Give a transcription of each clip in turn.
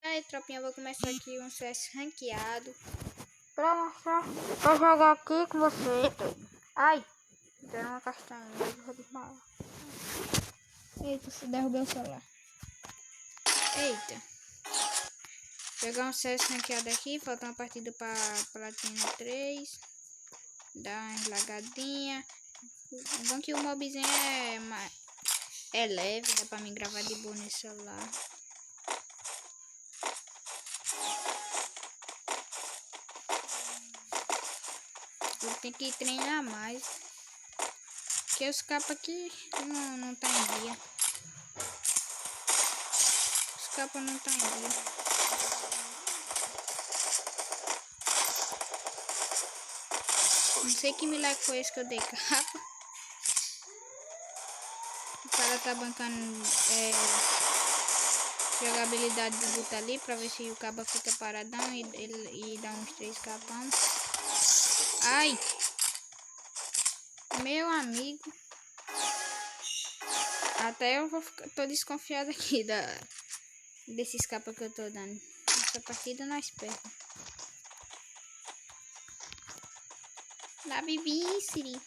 Aí, tropinha, eu vou começar aqui um CS ranqueado pra mostrar, pra jogar aqui com você. Ai, deram uma castanha, eu vou desmaiar. Eita, se derrubei o celular. Eita. Jogar um CS ranqueado aqui, falta uma partida pra Platina 3. Dá uma eslagadinha. O bom que o mobzinho é leve, dá pra mim gravar de boa nesse celular. Eu tenho que treinar mais, porque os capas aqui não tá em dia. Os capas não tá em dia. Não sei que milagre foi esse que eu dei capa. O cara tá bancando jogabilidade do Buta ali pra ver se o cabo fica paradão e dá uns 3 capão. Ai! Meu amigo. Até eu tô desconfiado aqui desses capas que eu tô dando. Essa partida nós perdemos. Da Bibi, Siri.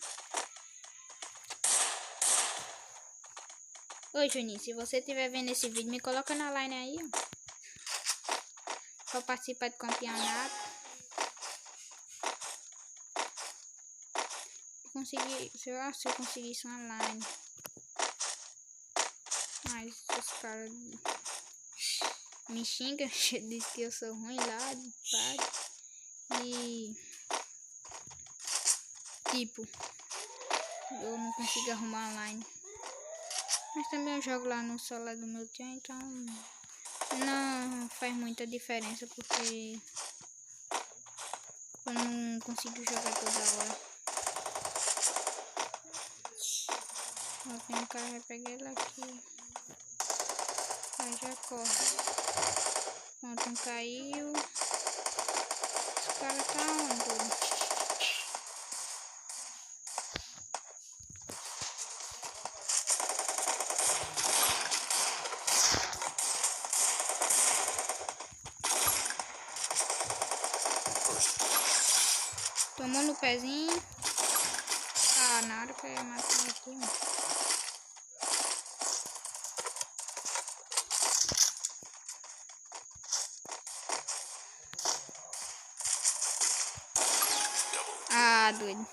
Oi, Juninho, se você estiver vendo esse vídeo, me coloca na line aí, ó. Pra participar do campeonato. Se eu conseguisse uma line. Mas os caras me xingam, diz que eu sou ruim lá, sabe? E tipo, eu não consigo arrumar online. Mas também eu jogo lá no celular do meu tio, então não faz muita diferença, porque eu não consigo jogar toda hora. Ó, tem um cara, vai pegar ele aqui. Aí já corre. Pronto, um caiu. Esse cara tá onde? Tomou no pezinho. Ah, na hora que eu ia matar aqui, mano. Ah, doido.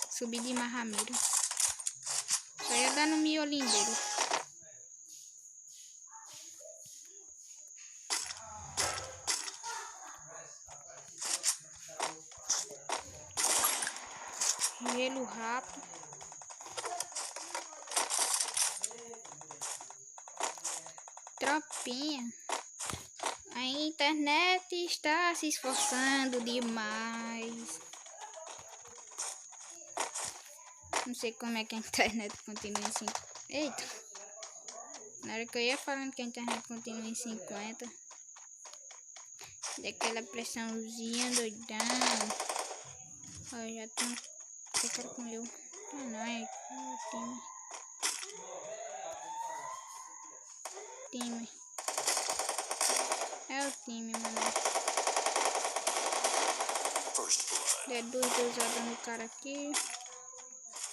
Subi de Marramiro. Só ia dar no miolinho dele. Gelo rápido. Tropinha. A internet está se esforçando demais. Não sei como é que a internet continua em 50. Eita. Na hora que eu ia falando que a internet continua em 50. Daquela pressãozinha doidão. Ó, já tem. Eu quero comer. Ah, não, é o time. É o time, mano. Dei 2 dosadas no cara aqui.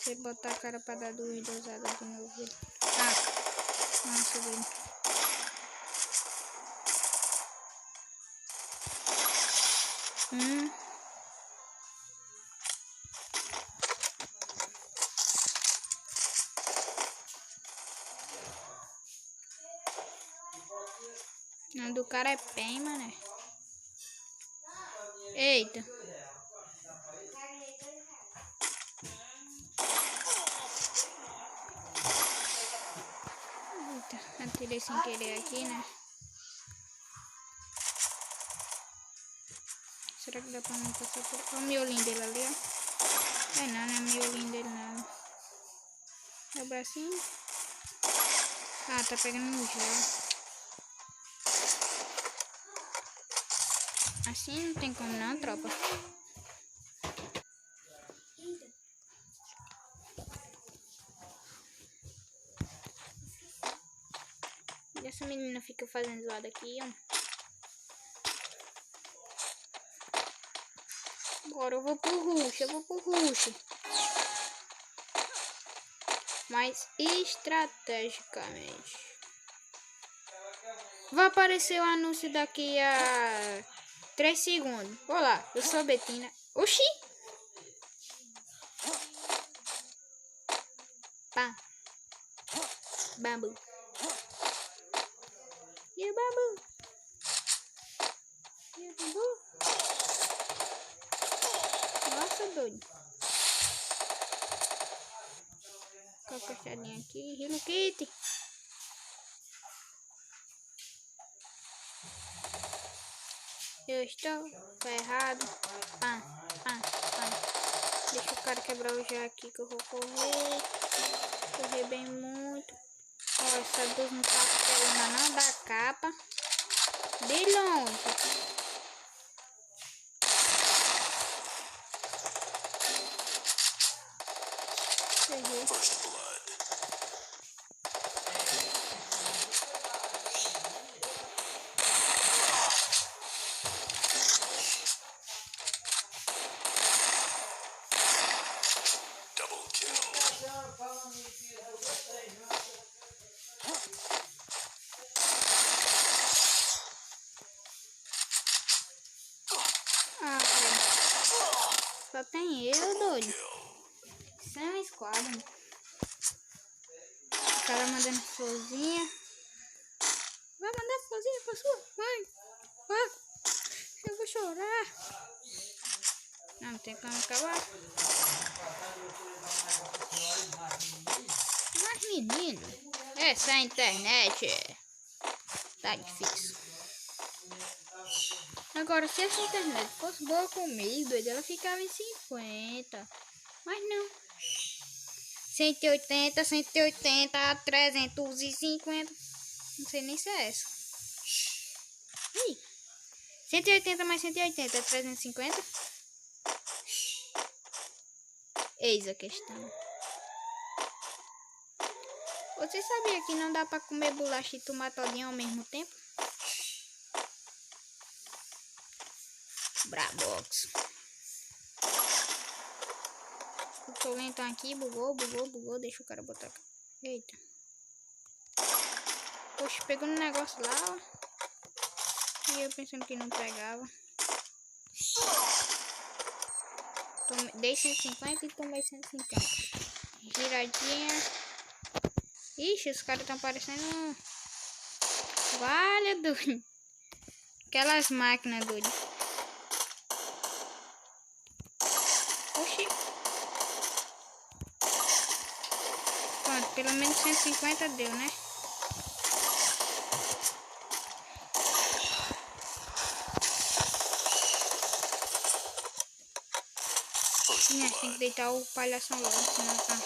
Se ele botar a cara pra dar 2 dosadas de novo. Ah, nossa, velho. O nome do cara é Pen, mano. Eita. Eita, atirei sem querer aqui, né? Será que dá pra não passar por... Olha o miolinho dele ali, ó. Não é miolinho dele, não. É o bracinho. Ah, tá pegando no gel. Assim não tem como não, tropa. essa menina fica fazendo zoada aqui, ó. Bora, eu vou pro rush. Mas estrategicamente. Vai aparecer o anúncio daqui a 3 segundos. Olá, eu sou a Betina. Oxi! Pá. Bambu. E o bambu? E o bambu? Nossa, doido. Com a caixadinha aqui. Hello Kitty. Eu estou ferrado. Pá. Deixa o cara quebrar o já aqui que eu vou correr. Correr bem muito. Ó, essa luz não tá pegando não da capa. De longe. Errei. Ah, velho. Só tem eu, doido. Isso é uma esquadra. O cara mandando florzinha. Vai mandar florzinha pra sua mãe. Ah, eu vou chorar. Não tem como acabar. Mas menino, essa internet tá difícil. Agora, se essa internet fosse boa comigo, ela ficava em 50. Mas não. 180, 350. Não sei nem se é essa. Ih, 180 mais 180 é 350? Eis a questão. Você sabia que não dá pra comer bolacha e tomar todinho ao mesmo tempo? Brabox. Eu tô lento aqui, bugou. Deixa o cara botar aqui. Eita. Poxa, pegou no negócio lá, ó. E eu pensando que não pegava. Dei 150 e tomei 150. Giradinha. Ixi, os caras estão parecendo... Vale, doido. Aquelas máquinas, doido. Oxi. Pronto, pelo menos 150 deu, né? Sim, tem que deitar o palhação logo, senão tá...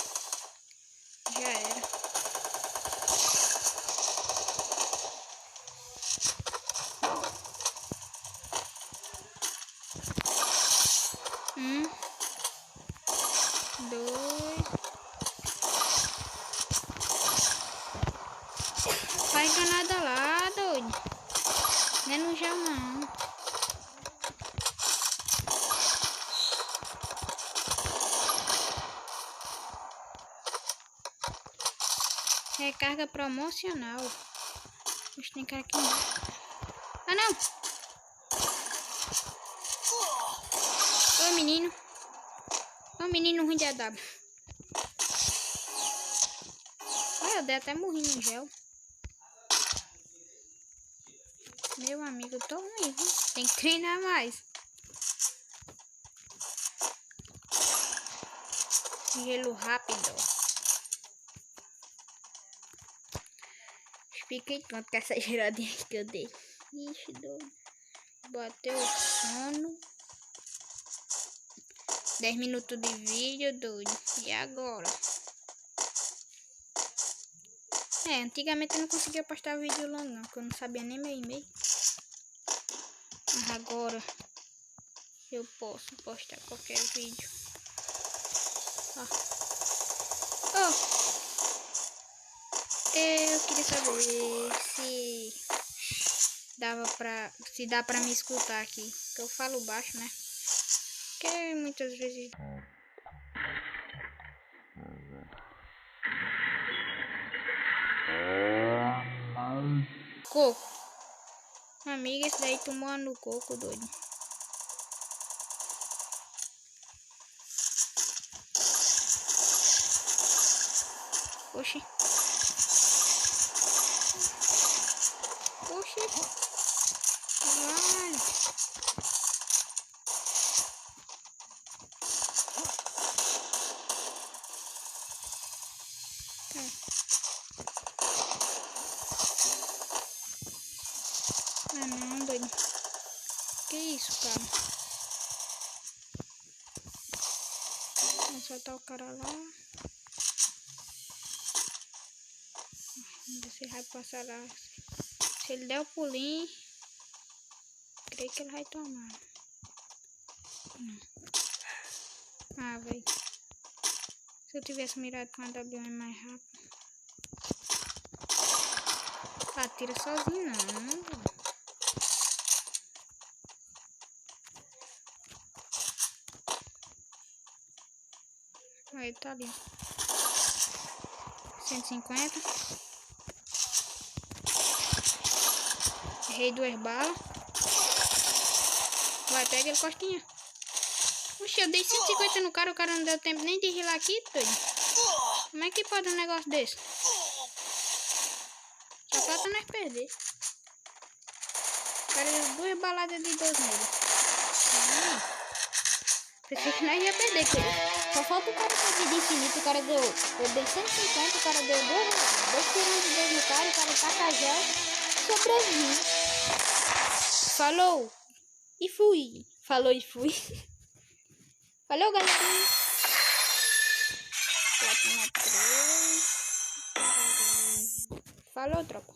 Já era. Dois. Vai enganada lá, doido. Não é no gel, não. Recarga promocional. Mas tem cara aqui. Ah, não! Ô, menino. Ô, menino ruim de AW. Olha, eu dei até morri no gel. Meu amigo, eu tô ruim, viu? Tem que treinar mais. Gelo rápido. Fiquei tonto com essa giradinha que eu dei. Ixi, doido. Bateu o sono. 10 minutos de vídeo, doido. E agora? Antigamente eu não conseguia postar vídeo longo, não. Porque eu não sabia nem meu e-mail. Mas agora eu posso postar qualquer vídeo. Ó. Oh. Eu queria saber se dá pra me escutar aqui. Que eu falo baixo, né? Porque muitas vezes... Coco. Amiga, esse daí tomou no coco, doido. Oxi. Oxi. Vai. Ah não, doido. Que isso, cara? Vamos soltar o cara lá. Vamos ver se ele vai passar lá. Se ele der o pulinho, creio que ele vai tomar. Não. Ah, velho. Se eu tivesse mirado com a WM mais rápido. Atira sozinho não, velho. Aí ele tá ali. 150. Errei 2 balas. Vai, pega ele, costinha. Oxi, eu dei 150 no cara, o cara não deu tempo nem de rilar aqui, doido. Como é que pode um negócio desse? Só falta nós perder. O cara deu 2 baladas de 12 nele. Pensei que nós ia perder com ele. Só falta o cara fazer de infinito. O cara deu... Eu dei 150, o cara deu 2 tiros de 2 no cara. O cara taca gel. Sobrevive. Falou. E fui. Falou e fui. Valeu, galerinha. Platina 3. Falou, tropa.